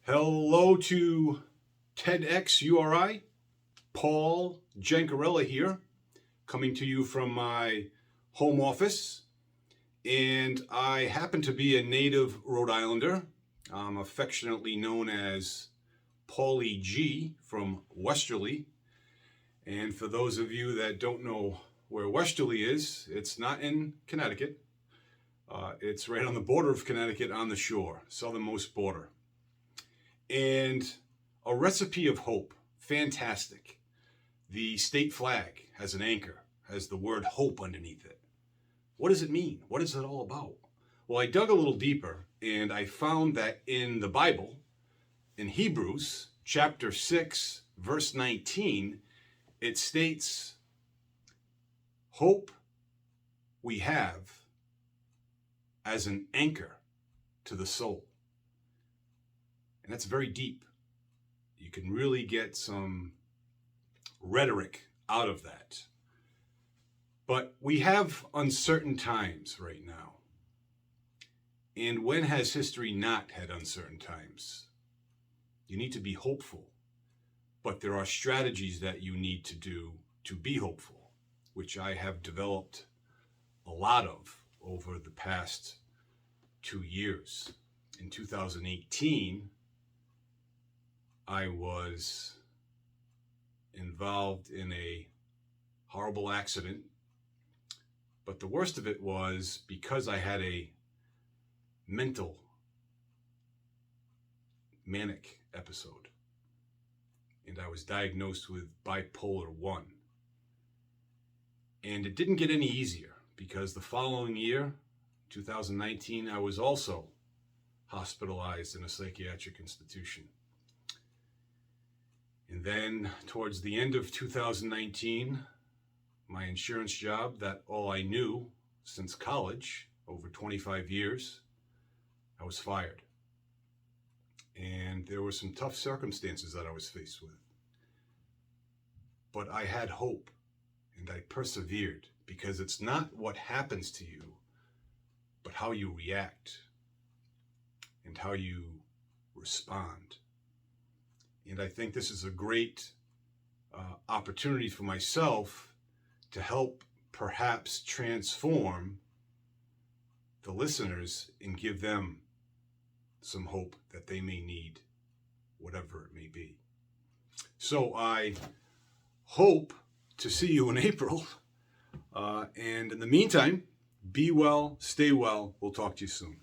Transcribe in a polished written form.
Hello to TEDx URI. Paul Jancarella here, coming to you from my home office. And I happen to be a native Rhode Islander. I'm affectionately known as Paulie G from Westerly. And for those of you that don't know where Westerly is, it's not in Connecticut. It's right on the border of Connecticut on the shore, southernmost border. And a recipe of hope, fantastic. The state flag has an anchor, has the word hope underneath it. What does it mean? What is it all about? Well, I dug a little deeper and I found that in the Bible, in Hebrews chapter 6, verse 19, it states, hope we have as an anchor to the soul. And that's very deep. You can really get some rhetoric out of that. But we have uncertain times right now. And when has history not had uncertain times? You need to be hopeful. But there are strategies that you need to do to be hopeful, which I have developed a lot of over the past 2 years. In 2018, I was involved in a horrible accident, but the worst of it was because I had a mental manic episode, and I was diagnosed with bipolar 1. And it didn't get any easier because the following year, 2019, I was also hospitalized in a psychiatric institution. And then towards the end of 2019, my insurance job, that all I knew since college, over 25 years, I was fired. And there were some tough circumstances that I was faced with. But I had hope and I persevered because it's not what happens to you, but how you react and how you respond. And I think this is a great opportunity for myself to help perhaps transform the listeners and give them some hope that they may need, whatever it may be. So I hope to see you in April. And in the meantime, be well, stay well. We'll talk to you soon.